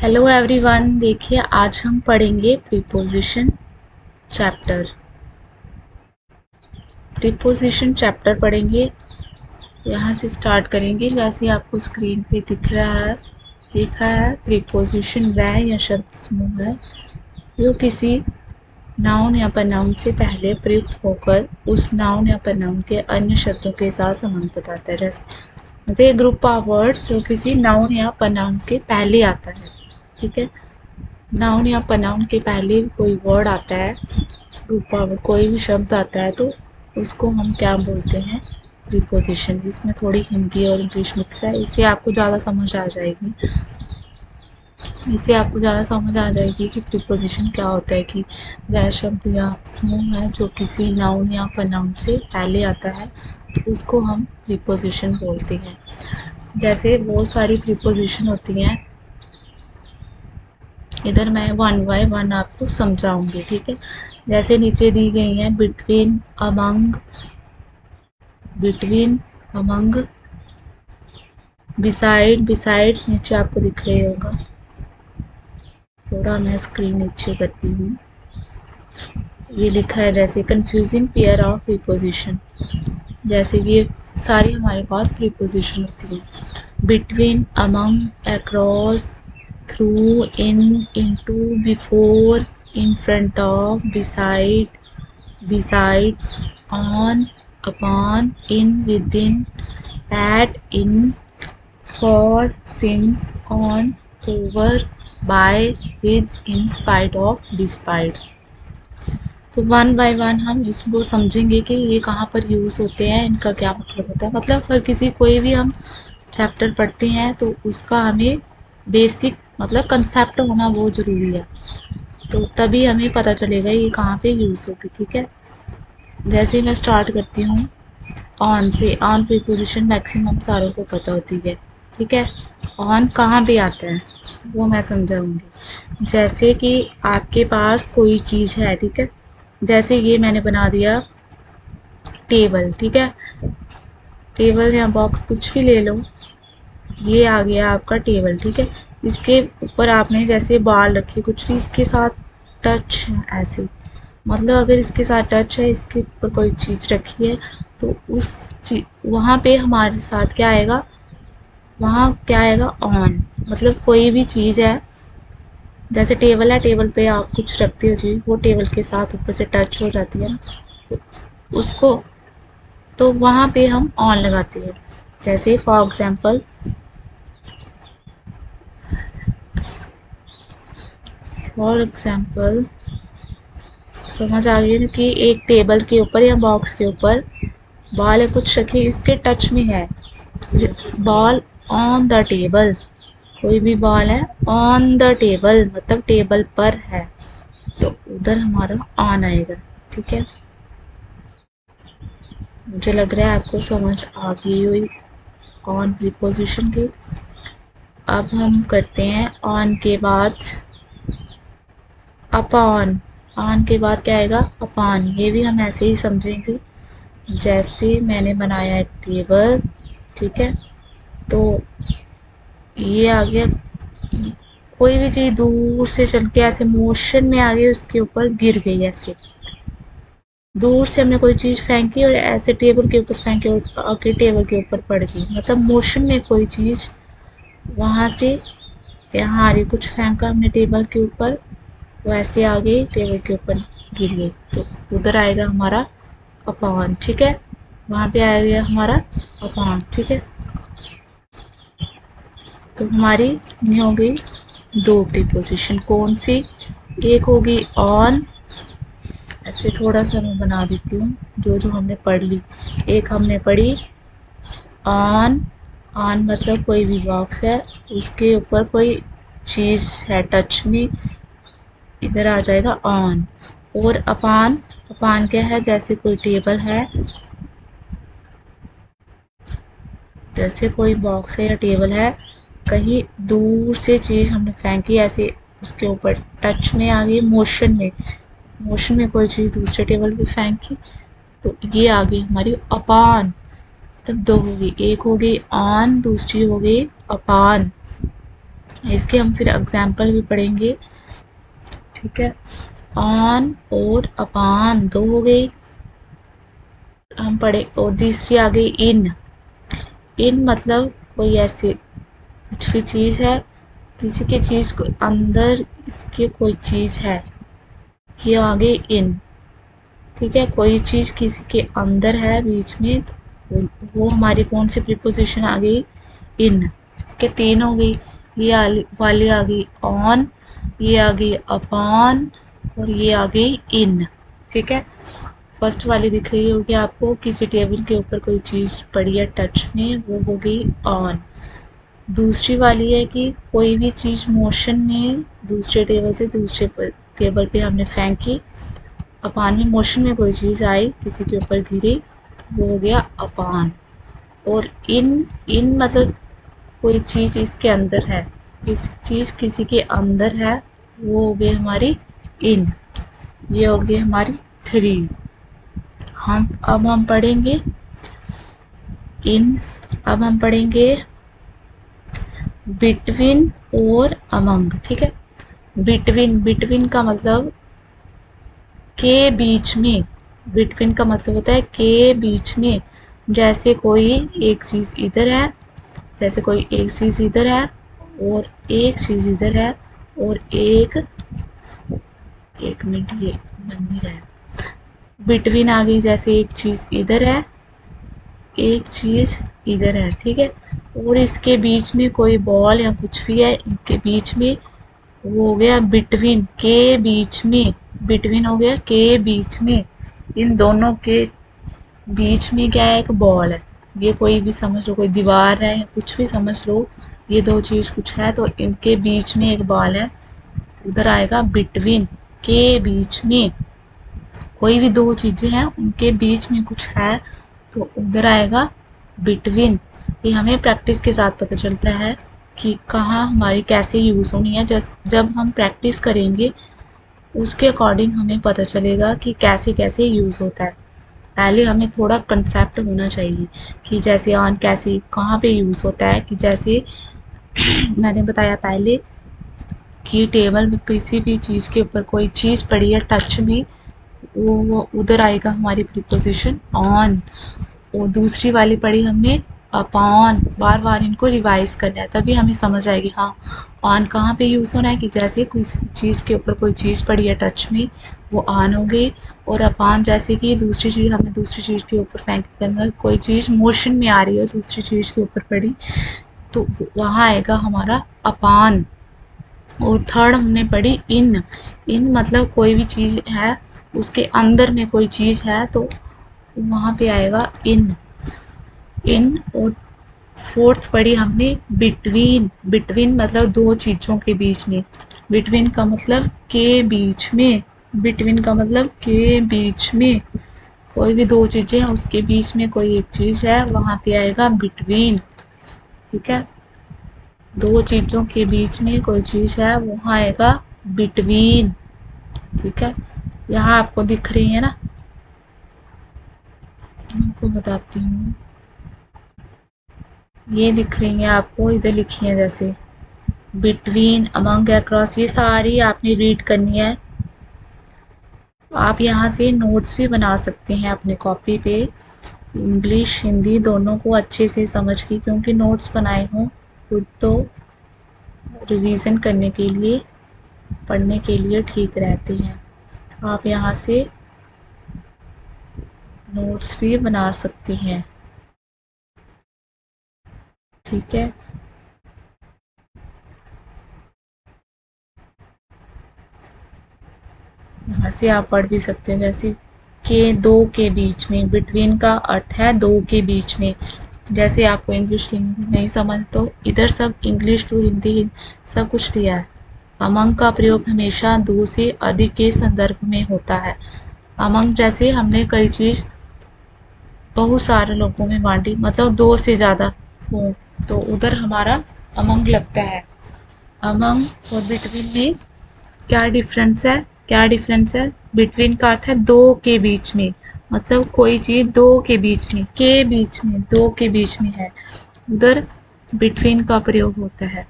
Hello everyone, देखिए आज हम पढ़ेंगे प्रीपोजिशन चैप्टर। प्रीपोजिशन चैप्टर पढ़ेंगे, यहाँ से स्टार्ट करेंगे। जैसे आपको स्क्रीन पे दिख रहा है, देखा है, प्रीपोजिशन वह या शब्द समूह है जो किसी नाउन या प्रनाउन से पहले प्रयुक्त होकर उस नाउन या प्रनाउन के अन्य शब्दों के साथ संबंध बताता है। जैसे मतलब ग्रुप ऑफ वर्ड्स जो किसी नाउन या प्रनाउन के पहले आता है। ठीक है, नाउन या प्रनाउन के पहले कोई वर्ड आता है, ग्रुप ऑफ कोई भी शब्द आता है, तो उसको हम क्या बोलते हैं? प्रीपोजिशन। इसमें थोड़ी हिंदी और इंग्लिश मिक्स है, इससे आपको ज़्यादा समझ आ जाएगी। कि प्रीपोजिशन क्या होता है, कि वह शब्द या समूह है जो किसी नाउन या प्रनाउन से पहले आता है, तो उसको हम प्रीपोजिशन बोलते हैं। जैसे बहुत सारी प्रीपोजिशन होती हैं, इधर मैं वन बाय वन आपको समझाऊंगी। ठीक है, जैसे नीचे दी गई हैं between, among, between, among, beside, besides नीचे आपको दिख रही होगा। थोड़ा मैं स्क्रीन नीचे करती हूँ। ये लिखा है जैसे कंफ्यूजिंग पेयर ऑफ प्रीपोजिशन। जैसे ये सारी हमारे पास प्रीपोजिशन होती है। Between, among, across, through, in, into, before, in front of, beside, besides, on, upon, in, within, at, in, for, since, on, over, by, with, in spite of, despite। तो one by one हम इसको समझेंगे कि ये कहाँ पर use होते हैं, इनका क्या मतलब होता है। मतलब हर किसी कोई भी हम चैप्टर पढ़ते हैं तो उसका हमें बेसिक मतलब कंसेप्ट होना बहुत ज़रूरी है, तो तभी हमें पता चलेगा ये कहाँ पे यूज़ होगी। ठीक है, जैसे मैं स्टार्ट करती हूँ ऑन से। ऑन प्रीपोजिशन मैक्सिमम सारों को पता होती है। ठीक है, ऑन कहाँ पे आता है वो मैं समझाऊंगी। जैसे कि आपके पास कोई चीज़ है, ठीक है, जैसे ये मैंने बना दिया टेबल। ठीक है, टेबल या बॉक्स कुछ भी ले लो, ये आ गया आपका टेबल। ठीक है, इसके ऊपर आपने जैसे बाल रखे, कुछ भी इसके साथ टच है ऐसे, मतलब अगर इसके साथ टच है, इसके ऊपर कोई चीज़ रखी है, तो उस वहाँ पे हमारे साथ क्या आएगा, वहाँ क्या आएगा, ऑन। मतलब कोई भी चीज़ है, जैसे टेबल है, टेबल पे आप कुछ रखते हो चीज़, वो टेबल के साथ ऊपर से टच हो जाती है ना, तो उसको, तो वहाँ पे हम ऑन लगाते हैं। जैसे फॉर एग्जाम्पल समझ आ गई ना, कि एक टेबल के ऊपर या बॉक्स के ऊपर बॉल है कुछ रखी, इसके टच में है, बॉल ऑन द टेबल, कोई भी बॉल है ऑन द टेबल मतलब टेबल पर है, तो उधर हमारा ऑन आएगा। ठीक है, मुझे लग रहा है आपको समझ आ गई हुई ऑन प्रीपोजिशन की। अब हम करते हैं ऑन के बाद अपॉन। ऑन के बाद क्या आएगा, अपॉन। ये भी हम ऐसे ही समझेंगे, जैसे मैंने बनाया एक टेबल, ठीक है, तो ये आ गया, कोई भी चीज़ दूर से चल के ऐसे मोशन में आ गई, उसके ऊपर गिर गई, ऐसे दूर से हमने कोई चीज़ फेंकी और ऐसे टेबल के ऊपर फेंकी और आके टेबल के ऊपर पड़ गई, मतलब मोशन में कोई चीज़ वहाँ से यहाँ आ रही, कुछ फेंका हमने टेबल के ऊपर, वैसे आ गई टेबल के ऊपर गिर गई, तो उधर आएगा हमारा अपॉन। ठीक है, वहाँ पे आएगा हमारा अपॉन। ठीक है, तो हमारी ये हो गई दो प्रीपोजिशन। कौन सी? एक होगी ऑन, ऐसे थोड़ा सा मैं बना देती हूँ जो जो हमने पढ़ ली। एक हमने पढ़ी ऑन, ऑन मतलब कोई भी बॉक्स है, उसके ऊपर कोई चीज़ है टच में, इधर आ जाएगा ऑन। और अपान, अपान क्या है, जैसे कोई टेबल है, जैसे कोई बॉक्स है या टेबल है, कहीं दूर से चीज़ हमने फेंकी, ऐसे उसके ऊपर टच में आ गई, मोशन में, मोशन में कोई चीज़ दूसरे टेबल पे फेंकी, तो ये आ गई हमारी अपान। तब दो होगी, एक हो गई ऑन, दूसरी हो गई अपान। इसके हम फिर एग्जाम्पल भी पढ़ेंगे, ठीक है। ऑन और अपान दो हो गई हम पढ़े, और तीसरी आ गई इन। इन मतलब कोई ऐसी कुछ भी चीज़ है, किसी के चीज़ को अंदर इसके कोई चीज़ है, ये आ गई इन, ठीक है। कोई चीज़ किसी के अंदर है बीच में, तो वो हमारी कौन सी प्रीपोजिशन आ गई, इन के। तीन हो गई, ये वाली आ गई ऑन, ये आ गई अपॉन, और ये आ गई इन, ठीक है। फर्स्ट वाली दिख रही होगी आपको, किसी टेबल के ऊपर कोई चीज़ पड़ी है टच में, वो हो गई ऑन। दूसरी वाली है कि कोई भी चीज़ मोशन में दूसरे टेबल से दूसरे टेबल पे हमने फेंकी, अपान में मोशन में कोई चीज़ आई किसी के ऊपर गिरी, वो हो गया अपान। और इन मतलब कोई चीज़ इसके अंदर है, किसी चीज़ किसी के अंदर है, वो हो गई हमारी इन। ये हो गई हमारी थ्री। अब हम पढ़ेंगे इन, अब हम पढ़ेंगे बिटवीन और अमंग, ठीक है। बिटवीन का मतलब के बीच में, बिटवीन का मतलब होता है के बीच में। जैसे कोई एक चीज़ इधर है, जैसे कोई एक चीज़ इधर है और एक चीज़ इधर है, और एक मिनट ये बन नहीं रहा है, बिटवीन आ गई, जैसे एक चीज़ इधर है एक चीज़ इधर है, ठीक है। और इसके बीच में कोई बॉल या कुछ भी है, इनके बीच में, वो हो गया बिटवीन, के बीच में। बिटवीन हो गया के बीच में, इन दोनों के बीच में क्या है, एक बॉल है। ये कोई भी समझ लो, कोई दीवार है या कुछ भी समझ लो, ये दो चीज़ कुछ है, तो इनके बीच में एक बॉल है, उधर आएगा बिटवीन, के बीच में। कोई भी दो चीज़ें हैं उनके बीच में कुछ है, तो उधर आएगा बिटवीन। ये हमें प्रैक्टिस के साथ पता चलता है कि कहाँ हमारी कैसे यूज़ होनी है। जब हम प्रैक्टिस करेंगे उसके अकॉर्डिंग हमें पता चलेगा कि कैसे कैसे यूज़ होता है। पहले हमें थोड़ा कंसेप्ट होना चाहिए कि जैसे ऑन कैसे कहाँ पे यूज़ होता है, कि जैसे मैंने बताया पहले कि टेबल में किसी भी चीज़ के ऊपर कोई चीज़ पड़ी है टच में, वो उधर आएगा हमारी प्रीपोजिशन ऑन। और दूसरी वाली पढ़ी हमने अपॉन, बार बार इनको रिवाइज करना है, तभी हमें समझ आएगी हाँ ऑन कहाँ पे यूज़ होना है, कि जैसे किसी चीज़ के ऊपर कोई चीज़ पड़ी है टच में, वो ऑन हो गई। और अपॉन जैसे कि दूसरी चीज़ हमने दूसरी चीज़ के ऊपर फेंक करना, कोई चीज़ मोशन में आ रही है दूसरी चीज़ के ऊपर पड़ी, तो वहाँ आएगा हमारा अपॉन। और थर्ड हमने पढ़ी इन मतलब कोई भी चीज़ है उसके अंदर में कोई चीज़ है, तो वहाँ पे आएगा इन। और फोर्थ पढ़ी हमने बिटवीन मतलब दो चीज़ों के बीच में। बिटवीन का मतलब के बीच में, बिटवीन का मतलब के बीच में, कोई भी दो चीज़ें हैं उसके बीच में कोई एक चीज़ है, वहाँ पे आएगा बिटवीन, ठीक है। दो चीज़ों के बीच में कोई चीज़ है, वहाँ आएगा बिटवीन, ठीक है। यहाँ आपको दिख रही है ना, आपको बताती हूँ, ये दिख रही है आपको, इधर लिखी है जैसे बिटवीन, अमंग, अक्रॉस, ये सारी आपने रीड करनी है। आप यहाँ से नोट्स भी बना सकते हैं अपने कॉपी पे, इंग्लिश हिंदी दोनों को अच्छे से समझ के, क्योंकि नोट्स बनाए हों खुद तो रिवीजन करने के लिए, पढ़ने के लिए ठीक रहते हैं। आप यहाँ से नोट्स भी बना सकती हैं, ठीक है। यहाँ से आप पढ़ भी सकते हैं, जैसे के दो के बीच में, बिटवीन का अर्थ है दो के बीच में। जैसे आपको इंग्लिश नहीं समझ तो इधर सब इंग्लिश टू हिंदी सब कुछ दिया है। अमंग का प्रयोग हमेशा दो से अधिक के संदर्भ में होता है। अमंग जैसे हमने कई चीज़ बहुत सारे लोगों में बांटी, मतलब दो से ज़्यादा हो, तो उधर हमारा अमंग लगता है। अमंग और बिटवीन में क्या डिफरेंस है, क्या डिफरेंस है? बिटवीन का अर्थ है दो के बीच में, मतलब कोई चीज़ दो के बीच में, के बीच में, दो के बीच में है, उधर बिटवीन का प्रयोग होता है।